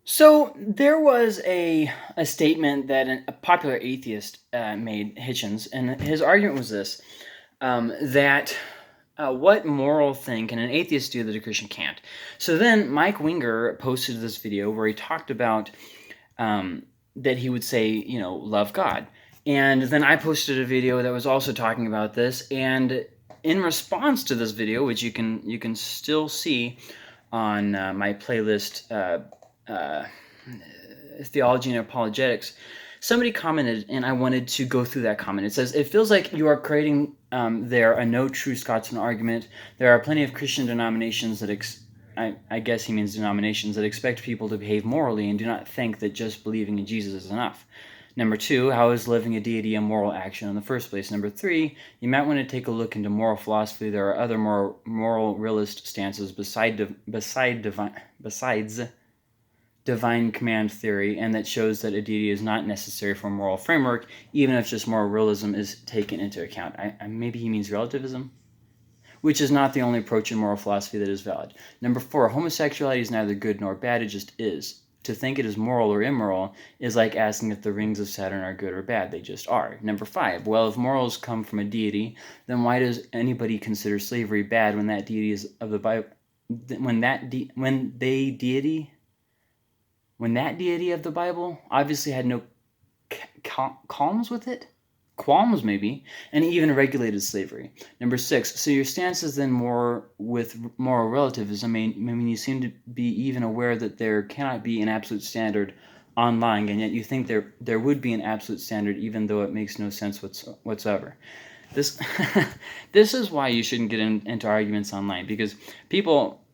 So there was a statement that a popular atheist made, Hitchens, and his argument was this: that what moral thing can an atheist do that a Christian can't? So then Mike Winger posted this video where he talked about that he would say, love God, and then I posted a video that was also talking about this, and in response to this video, which you can still see on my playlist. Theology and Apologetics, somebody commented, and I wanted to go through that comment. It says, "It feels like you are creating there a no true Scotsman argument. There are plenty of Christian denominations that I guess he means denominations that expect people to behave morally and do not think that just believing in Jesus is enough. Number two, how is living a deity a moral action in the first place? Number three, you might want to take a look into moral philosophy. There are other moral realist stances besides divine command theory, and that shows that a deity is not necessary for a moral framework, even if just moral realism is taken into account." Maybe he means relativism, which is not the only approach in moral philosophy that is valid. Number four, homosexuality is neither good nor bad, it just is. To think it is moral or immoral is like asking if the rings of Saturn are good or bad. They just are. Number five, well, if morals come from a deity, then why does anybody consider slavery bad when that deity is of the Bible? When that deity of the Bible obviously had no qualms with it, qualms maybe, and even regulated slavery. Number six, so your stance is then more with moral relativism. I mean, you seem to be even aware that there cannot be an absolute standard online, and yet you think there would be an absolute standard, even though it makes no sense whatsoever. This this is why you shouldn't get into arguments online, because people.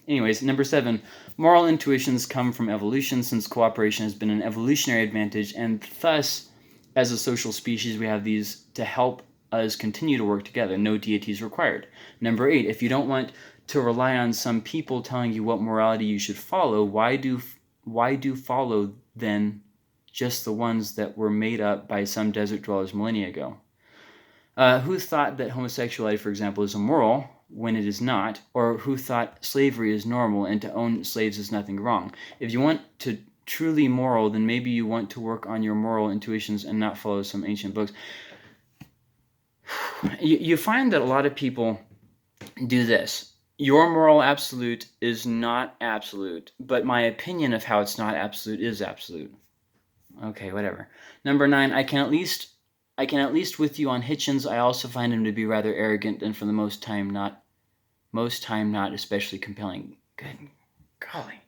Anyways, number seven, moral intuitions come from evolution, since cooperation has been an evolutionary advantage, and thus, as a social species, we have these to help us continue to work together. No deities required. Number eight, if you don't want to rely on some people telling you what morality you should follow, why do follow then just the ones that were made up by some desert dwellers millennia ago? Who thought that homosexuality, for example, is immoral when it is not, or who thought slavery is normal and to own slaves is nothing wrong? If you want to truly moral, then maybe you want to work on your moral intuitions and not follow some ancient books. You find that a lot of people do this. Your moral absolute is not absolute, but my opinion of how it's not absolute is absolute. Okay, whatever. Number nine, I can at least with you on Hitchens. I also find him to be rather arrogant and for the most time not especially compelling. Good golly.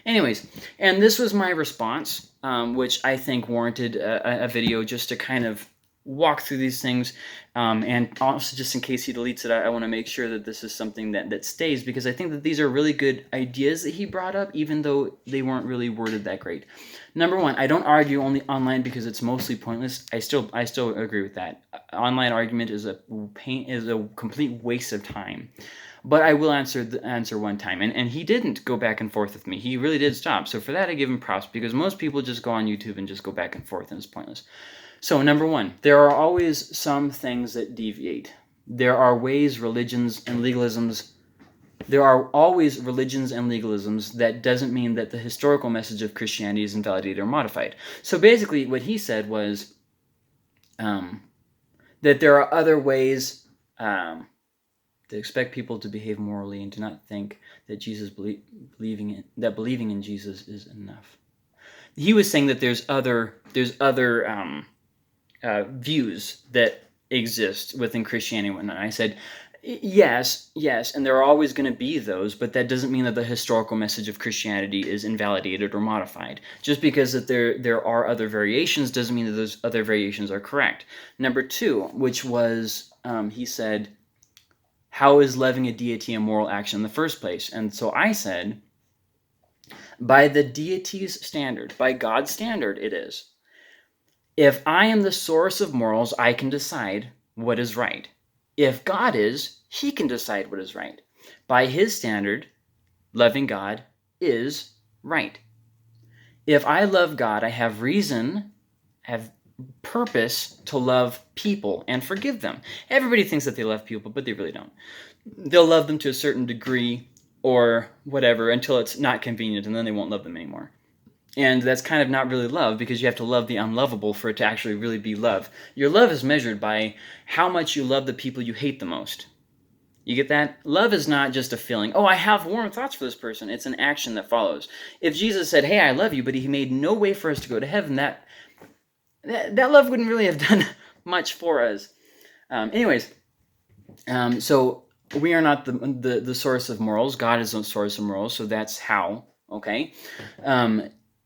Anyways, and this was my response, which I think warranted a video just to kind of walk through these things, and also just in case he deletes it, I want to make sure that this is something that stays, because I think that these are really good ideas that he brought up, even though they weren't really worded that great. Number one, I don't argue only online because it's mostly pointless. I still agree with that. Online argument is a complete waste of time. But I will answer one time, and he didn't go back and forth with me. He really did stop. So for that, I give him props, because most people just go on YouTube and just go back and forth, and it's pointless. So number one, there are always some things that deviate. There are always religions and legalisms that doesn't mean that the historical message of Christianity is invalidated or modified. So basically what he said was that there are other ways to expect people to behave morally and do not think that believing in Jesus is enough. He was saying that there's other views that exist within Christianity and whatnot. I said, yes, and there are always going to be those, but that doesn't mean that the historical message of Christianity is invalidated or modified. Just because that there are other variations doesn't mean that those other variations are correct. Number two, which was, he said, how is loving a deity a moral action in the first place? And so I said, by the deity's standard, by God's standard, it is. If I am the source of morals, I can decide what is right. If God is, he can decide what is right. By his standard, loving God is right. If I love God, I have purpose to love people and forgive them. Everybody thinks that they love people, but they really don't. They'll love them to a certain degree, or whatever until it's not convenient, and then they won't love them anymore. And that's kind of not really love, because you have to love the unlovable for it to actually really be love. Your love is measured by how much you love the people you hate the most. You get that? Love is not just a feeling. Oh, I have warm thoughts for this person. It's an action that follows. If Jesus said, hey, I love you, but he made no way for us to go to heaven, that love wouldn't really have done much for us. So we are not the source of morals. God is the source of morals, so that's how, okay?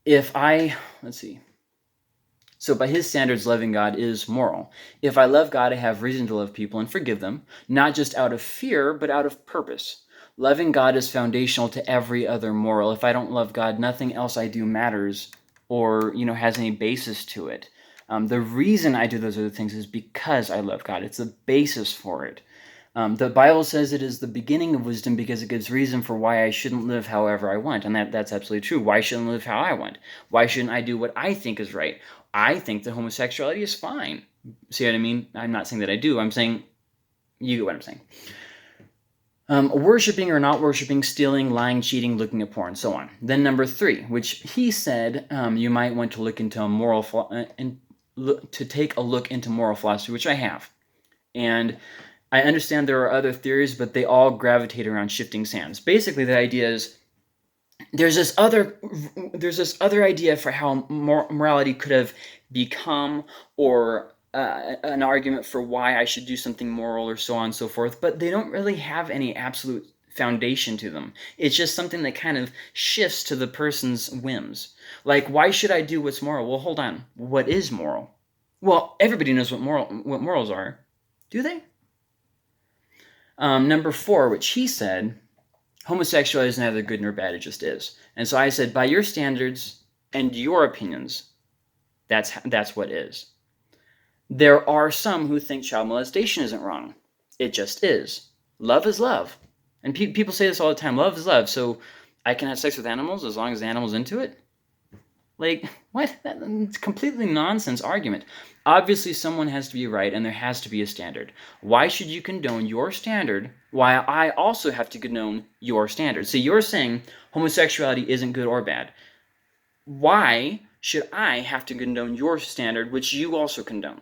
Let's see. So by his standards, loving God is moral. If I love God, I have reason to love people and forgive them, not just out of fear, but out of purpose. Loving God is foundational to every other moral. If I don't love God, nothing else I do matters or, has any basis to it. The reason I do those other things is because I love God. It's the basis for it. The Bible says it is the beginning of wisdom because it gives reason for why I shouldn't live however I want. And that's absolutely true. Why shouldn't I live how I want? Why shouldn't I do what I think is right? I think that homosexuality is fine. See what I mean? I'm not saying that I do. I'm saying, you get what I'm saying. Worshipping or not worshipping, stealing, lying, cheating, looking at porn, so on. Then number 3, which he said you might want to look into to take a look into moral philosophy, which I have. And I understand there are other theories, but they all gravitate around shifting sands. Basically, the idea is there's this other idea for how morality could have become, or an argument for why I should do something moral, or so on and so forth, but they don't really have any absolute foundation to them. It's just something that kind of shifts to the person's whims. Like, why should I do what's moral? Well, hold on. What is moral? Well, everybody knows what morals are. Do they? Number 4, which he said, homosexuality is neither good nor bad, it just is. And so I said, by your standards and your opinions, that's what is. There are some who think child molestation isn't wrong. It just is. Love is love. And people say this all the time, love is love, so I can have sex with animals as long as the animal's into it? Like, what? It's a completely nonsense argument. Obviously, someone has to be right, and there has to be a standard. Why should you condone your standard while I also have to condone your standard? So you're saying homosexuality isn't good or bad. Why should I have to condone your standard, which you also condone?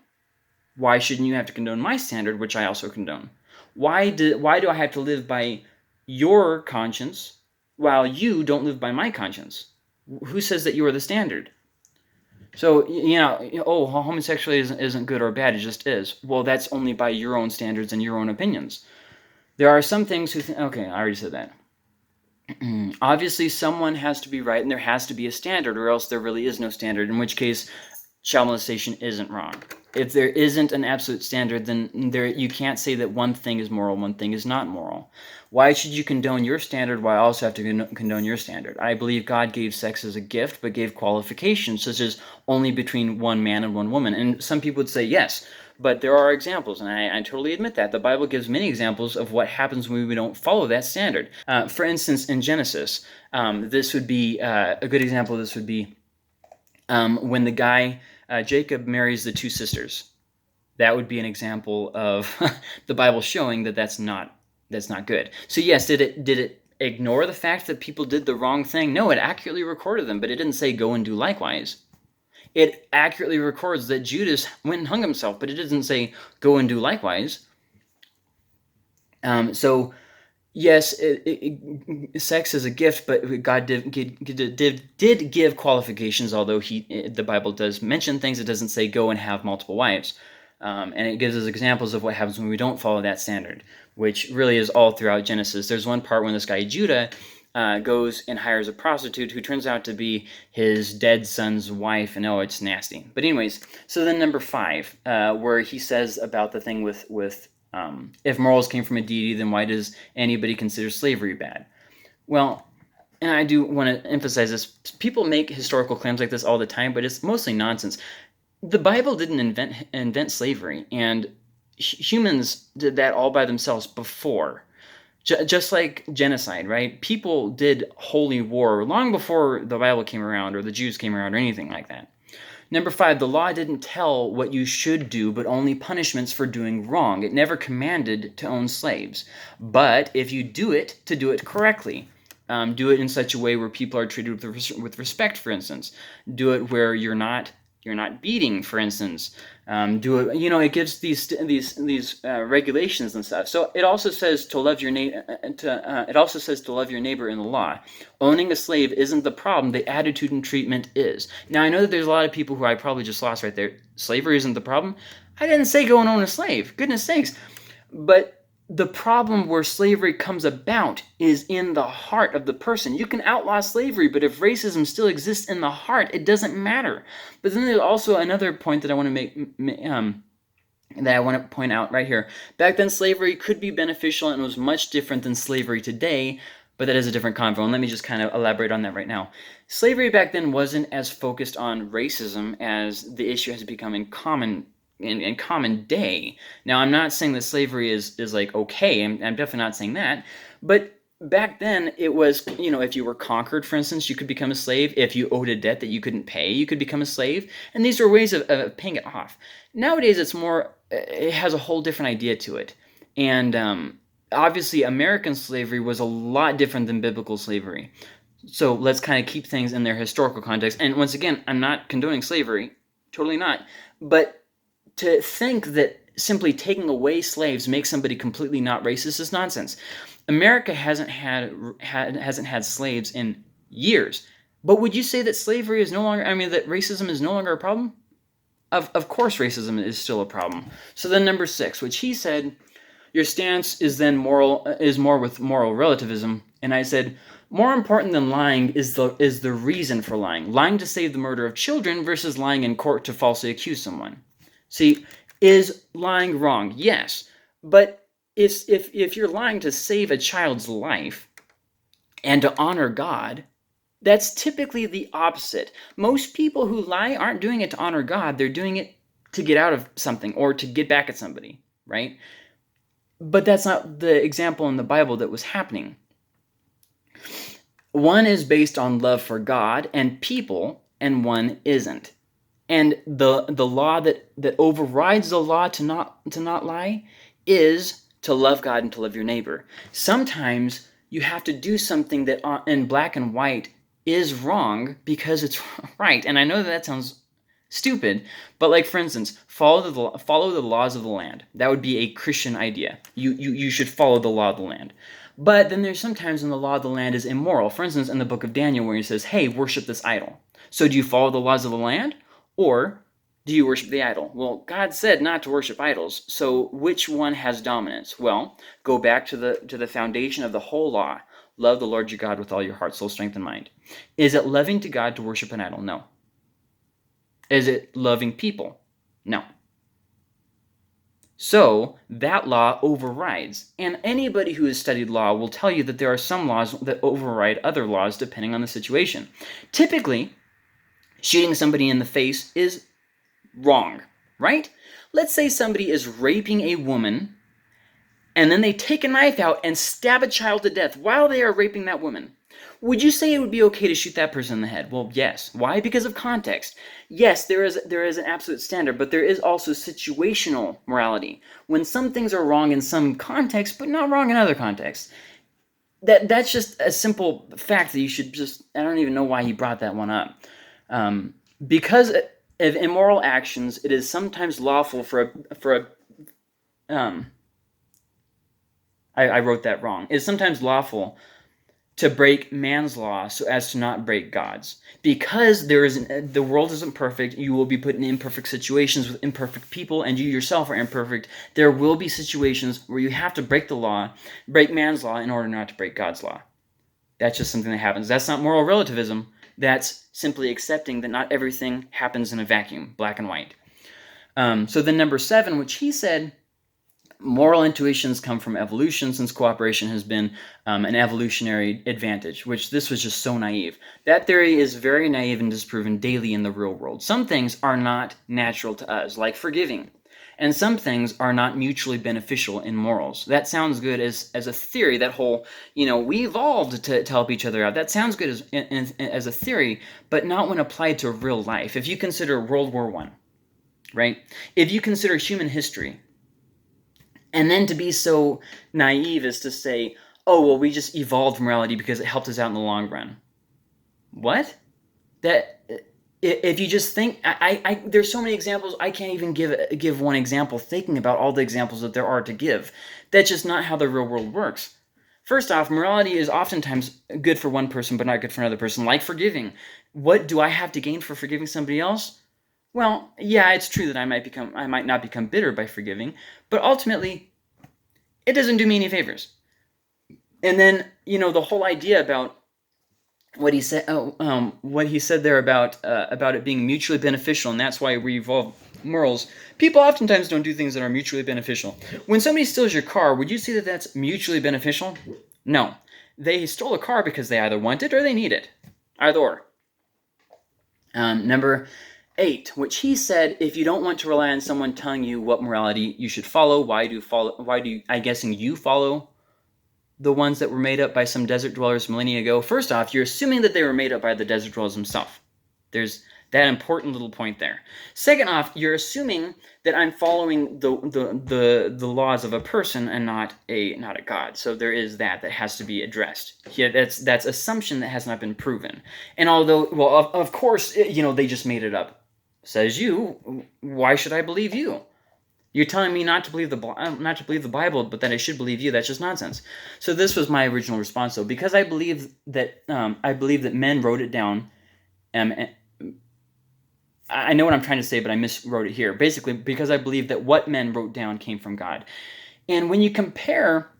Why shouldn't you have to condone my standard, which I also condone? Why do I have to live by your conscience while you don't live by my conscience? Who says that you are the standard? So, homosexuality isn't good or bad, it just is. Well, that's only by your own standards and your own opinions. There are some things who think, okay, I already said that. Obviously, someone has to be right, and there has to be a standard, or else there really is no standard, in which case child molestation isn't wrong. If there isn't an absolute standard, then you can't say that one thing is moral, one thing is not moral. Why should you condone your standard while I also have to condone your standard? I believe God gave sex as a gift, but gave qualifications, such as only between one man and one woman. And some people would say yes, but there are examples, and I totally admit that. The Bible gives many examples of what happens when we don't follow that standard. For instance, in Genesis, this would be a good example of this would be when the guy Jacob marries the 2 sisters. That would be an example of the Bible showing that that's not good. So yes, did it ignore the fact that people did the wrong thing? No, it accurately recorded them, but it didn't say go and do likewise. It accurately records that Judas went and hung himself, but it doesn't say go and do likewise. So yes, sex is a gift, but God did give qualifications, although the Bible does mention things. It doesn't say go and have multiple wives. And it gives us examples of what happens when we don't follow that standard, which really is all throughout Genesis. There's one part when this guy Judah goes and hires a prostitute who turns out to be his dead son's wife, and it's nasty. But anyways, so then number 5, where he says about the thing with if morals came from a deity, then why does anybody consider slavery bad? Well, and I do want to emphasize this, people make historical claims like this all the time, but it's mostly nonsense. The Bible didn't invent slavery, and humans did that all by themselves before. Just like genocide, right? People did holy war long before the Bible came around, or the Jews came around, or anything like that. Number 5, the law didn't tell what you should do, but only punishments for doing wrong. It never commanded to own slaves. But if you do it, to do it correctly. Do it in such a way where people are treated with respect, for instance. Do it where you're not beating, for instance. Do it, it gives these regulations and stuff. So it also says to love your neighbor. It also says to love your neighbor in the law. Owning a slave isn't the problem. The attitude and treatment is. Now I know that there's a lot of people who I probably just lost right there. Slavery isn't the problem. I didn't say go and own a slave. Goodness sakes. But the problem where slavery comes about is in the heart of the person. You can outlaw slavery, but if racism still exists in the heart, it doesn't matter. But then there's also another point that I want to point out right here. Back then, slavery could be beneficial and was much different than slavery today, but that is a different convo, and let me just kind of elaborate on that right now. Slavery back then wasn't as focused on racism as the issue has become in common day. Now, I'm not saying that slavery is like okay. I'm definitely not saying that. But back then, it was, if you were conquered, for instance, you could become a slave. If you owed a debt that you couldn't pay, you could become a slave. And these were ways of paying it off. Nowadays, it has a whole different idea to it. And obviously, American slavery was a lot different than biblical slavery. So let's kind of keep things in their historical context. And once again, I'm not condoning slavery. Totally not. But to think that simply taking away slaves makes somebody completely not racist is nonsense. America hasn't had slaves in years. But would you say that slavery is that racism is no longer a problem? Of course racism is still a problem. So then number 6, which he said, your stance is more with moral relativism. And I said, more important than lying is the reason for lying. Lying to save the murder of children versus lying in court to falsely accuse someone. See, is lying wrong? Yes. But if you're lying to save a child's life and to honor God, that's typically the opposite. Most people who lie aren't doing it to honor God. They're doing it to get out of something or to get back at somebody, right? But that's not the example in the Bible that was happening. One is based on love for God and people, and one isn't. And the law that overrides the law to not lie is to love God and to love your neighbor. Sometimes you have to do something that in black and white is wrong because it's right. And I know that sounds stupid, but like for instance, follow the laws of the land. That would be a Christian idea. You should follow the law of the land. But then there's sometimes when the law of the land is immoral. For instance, in the book of Daniel where he says, hey, worship this idol. So do you follow the laws of the land? Or do you worship the idol? Well, God said not to worship idols, so which one has dominance? Well, go back to the foundation of the whole law. Love the Lord your God with all your heart, soul, strength, and mind. Is it loving to God to worship an idol? No. Is it loving people? No. So that law overrides. And anybody who has studied law will tell you that there are some laws that override other laws depending on the situation. Typically, shooting somebody in the face is wrong, right? Let's say somebody is raping a woman, and then they take a knife out and stab a child to death while they are raping that woman. Would you say it would be okay to shoot that person in the head? Well, yes. Why? Because of context. Yes, there is an absolute standard, but there is also situational morality. When some things are wrong in some contexts, but not wrong in other contexts. That's just a simple fact that you should just... I don't even know why he brought that one up. Because of immoral actions, it is sometimes lawful I wrote that wrong. It is sometimes lawful to break man's law so as to not break God's. Because the world isn't perfect, you will be put in imperfect situations with imperfect people, and you yourself are imperfect. There will be situations where you have to break the law, break man's law, in order not to break God's law. That's just something that happens. That's not moral relativism. That's simply accepting that not everything happens in a vacuum, black and white. So then number 7, which he said, moral intuitions come from evolution, since cooperation has been an evolutionary advantage, which this was just so naive. That theory is very naive and disproven daily in the real world. Some things are not natural to us, like forgiving. And some things are not mutually beneficial in morals. That sounds good as a theory, that whole, we evolved to help each other out. That sounds good as a theory, but not when applied to real life. If you consider World War I, right? If you consider human history, and then to be so naive as to say, oh, well, we just evolved morality because it helped us out in the long run. What? That if you just think, there's so many examples, I can't even give one example thinking about all the examples that there are to give. That's just not how the real world works. First off, morality is oftentimes good for one person but not good for another person, like forgiving. What do I have to gain for forgiving somebody else? Well, yeah, it's true that I might not become bitter by forgiving, but ultimately, it doesn't do me any favors. And then, the whole idea about what he said there about it being mutually beneficial, and that's why we evolve morals. People oftentimes don't do things that are mutually beneficial. When somebody steals your car, would you say that that's mutually beneficial? No. They stole a car because they either want it or they need it. Either or. Number 8, which he said, if you don't want to rely on someone telling you what morality you should follow, why do you, I'm guessing you follow the ones that were made up by some desert dwellers millennia ago? First off, you're assuming that they were made up by the desert dwellers themselves. There's that important little point there. Second off, you're assuming that I'm following the laws of a person and not a god. So there is that has to be addressed. Yeah, that's assumption that has not been proven. And although, well, of course, they just made it up. Says you, why should I believe you? You're telling me not to believe the Bible, but that I should believe you. That's just nonsense. So this was my original response, though, because I believe that men wrote it down. I know what I'm trying to say, but I miswrote it here. Basically, because I believe that what men wrote down came from God. And when you compare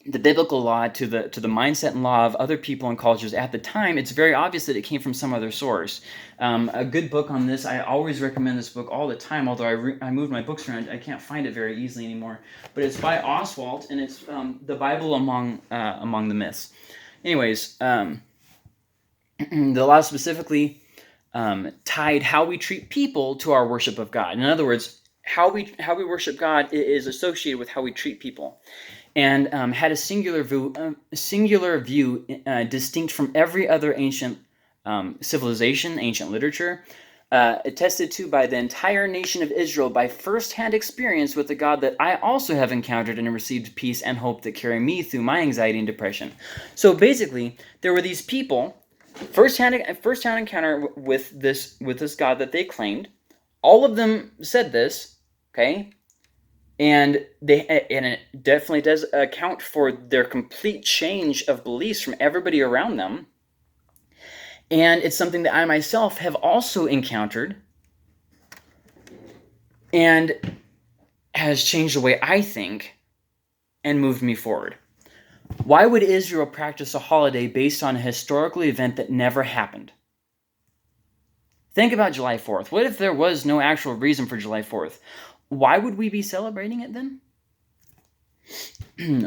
the biblical law to the mindset and law of other people and cultures at the time, it's very obvious that it came from some other source. A good book on this, I always recommend this book all the time, although I moved my books around, I can't find it very easily anymore. But it's by Oswalt, and it's The Bible Among the Myths. Anyways, the law specifically tied how we treat people to our worship of God. In other words, how we worship God is associated with how we treat people. And had a singular view distinct from every other ancient civilization, ancient literature, attested to by the entire nation of Israel by first-hand experience with the God that I also have encountered and received peace and hope that carry me through my anxiety and depression. So basically, there were these people, first-hand encounter with this God that they claimed. All of them said this, okay? And it definitely does account for their complete change of beliefs from everybody around them. And it's something that I myself have also encountered and has changed the way I think and moved me forward. Why would Israel practice a holiday based on a historical event that never happened? Think about July 4th. What if there was no actual reason for July 4th? Why would we be celebrating it then?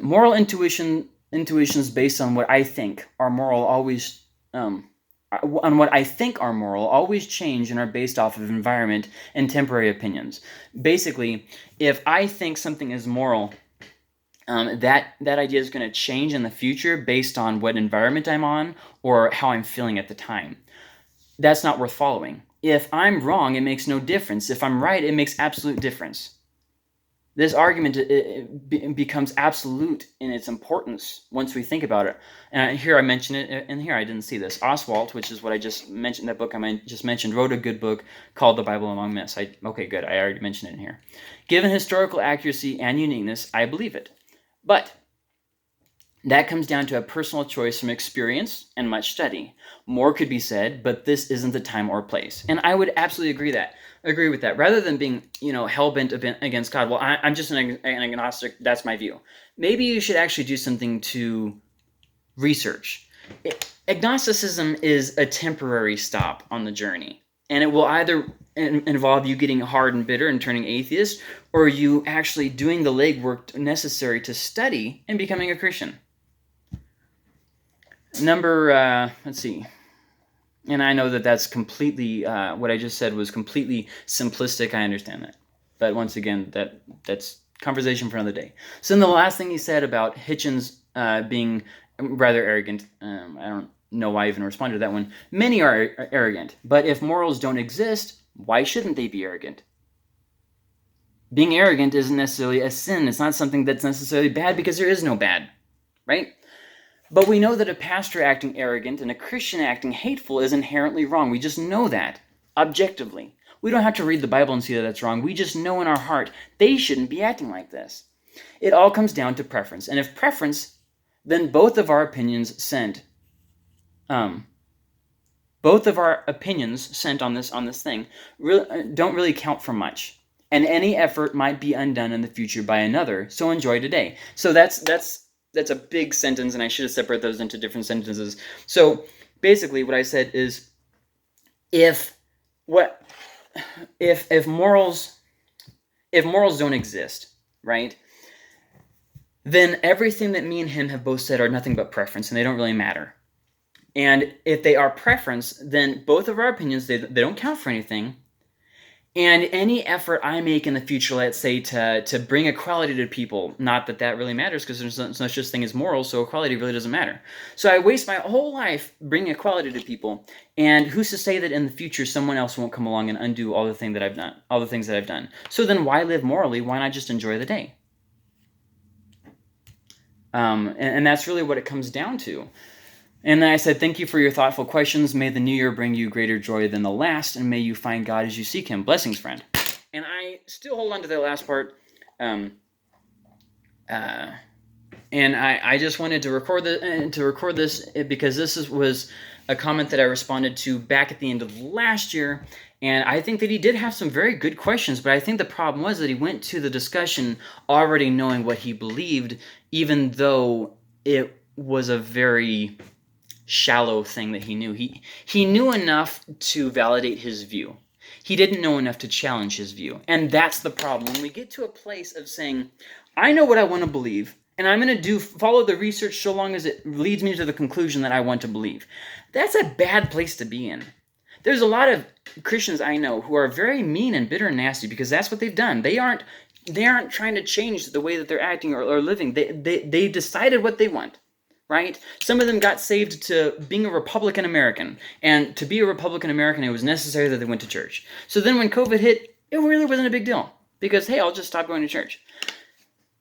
Moral intuitions based on what I think are moral always change and are based off of environment and temporary opinions. Basically, if I think something is moral, that idea is going to change in the future based on what environment I'm on or how I'm feeling at the time. That's not worth following. If I'm wrong, it makes no difference. If I'm right, it makes absolute difference. This argument becomes absolute in its importance once we think about it. And here I mention it, and here I didn't see this. Oswalt, which is what I just mentioned, that book I just mentioned, wrote a good book called The Bible Among Myths. Okay, good. I already mentioned it in here. Given historical accuracy and uniqueness, I believe it. But that comes down to a personal choice from experience and much study. More could be said, but this isn't the time or place. And I would absolutely agree with that. Rather than being, hell-bent against God, well, I'm just an agnostic, that's my view. Maybe you should actually do something to research. Agnosticism is a temporary stop on the journey. And it will either involve you getting hard and bitter and turning atheist, or you actually doing the legwork necessary to study and becoming a Christian. Let's see. And I know that that's completely, what I just said was completely simplistic. I understand that. But once again, that's conversation for another day. So then the last thing he said about Hitchens being rather arrogant, I don't know why I even responded to that one. Many are arrogant, but if morals don't exist, why shouldn't they be arrogant? Being arrogant isn't necessarily a sin. It's not something that's necessarily bad because there is no bad, right? But we know that a pastor acting arrogant and a Christian acting hateful is inherently wrong. We just know that, objectively. We don't have to read the Bible and see that that's wrong. We just know in our heart they shouldn't be acting like this. It all comes down to preference. And if preference, then both of our opinions sent on this thing don't really count for much. And any effort might be undone in the future by another, so enjoy today. So that's a big sentence, and I should have separated those into different sentences. So basically what I said is, if morals don't exist, right, then everything that me and him have both said are nothing but preference, and they don't really matter. And if they are preference, then both of our opinions, they don't count for anything. And any effort I make in the future, let's say, to bring equality to people, not that that really matters, because there's no such thing as morals, so equality really doesn't matter. So I waste my whole life bringing equality to people, and who's to say that in the future someone else won't come along and undo all the things that I've done? So then why live morally? Why not just enjoy the day? And that's really what it comes down to. And then I said, thank you for your thoughtful questions. May the new year bring you greater joy than the last, and may you find God as you seek him. Blessings, friend. And I still hold on to that last part. And I just wanted to record this because this was a comment that I responded to back at the end of last year. And I think that he did have some very good questions, but I think the problem was that he went to the discussion already knowing what he believed, even though it was a very shallow thing that he knew. He knew enough to validate his view. He didn't know enough to challenge his view. And that's the problem. When we get to a place of saying, I know what I want to believe, and I'm going to follow the research so long as it leads me to the conclusion that I want to believe, that's a bad place to be in. There's a lot of Christians I know who are very mean and bitter and nasty because that's what they've done. They aren't trying to change the way that they're acting or living. They decided what they want. Right? Some of them got saved to being a Republican American. And to be a Republican American, it was necessary that they went to church. So then when COVID hit, it really wasn't a big deal. Because, hey, I'll just stop going to church.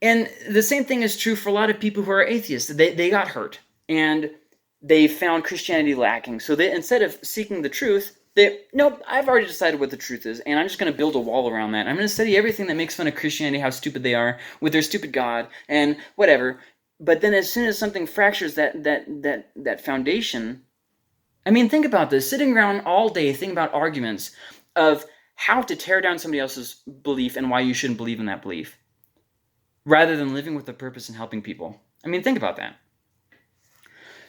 And the same thing is true for a lot of people who are atheists. They got hurt. And they found Christianity lacking. So they, instead of seeking the truth, nope, I've already decided what the truth is. And I'm just going to build a wall around that. I'm going to study everything that makes fun of Christianity, how stupid they are, with their stupid God, and whatever. But then as soon as something fractures that foundation, I mean, think about this. Sitting around all day thinking about arguments of how to tear down somebody else's belief and why you shouldn't believe in that belief, rather than living with a purpose and helping people. I mean, think about that.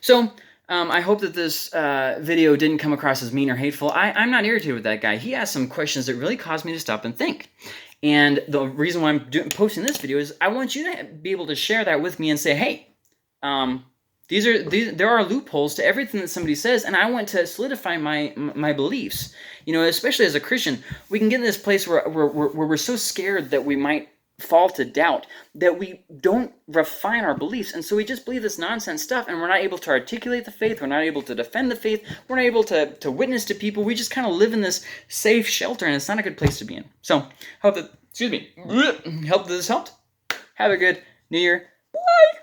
So I hope that this video didn't come across as mean or hateful. I'm not irritated with that guy. He asked some questions that really caused me to stop and think. And the reason why I'm posting this video is I want you to be able to share that with me and say, hey, there are loopholes to everything that somebody says, and I want to solidify my beliefs. You know, especially as a Christian, we can get in this place where we're so scared that we might fall to doubt that we don't refine our beliefs, and so we just believe this nonsense stuff, and we're not able to articulate the faith, we're not able to defend the faith, we're not able to witness to people. We just kind of live in this safe shelter, and it's not a good place to be in. So hope that this helped. Have a good New Year. Bye.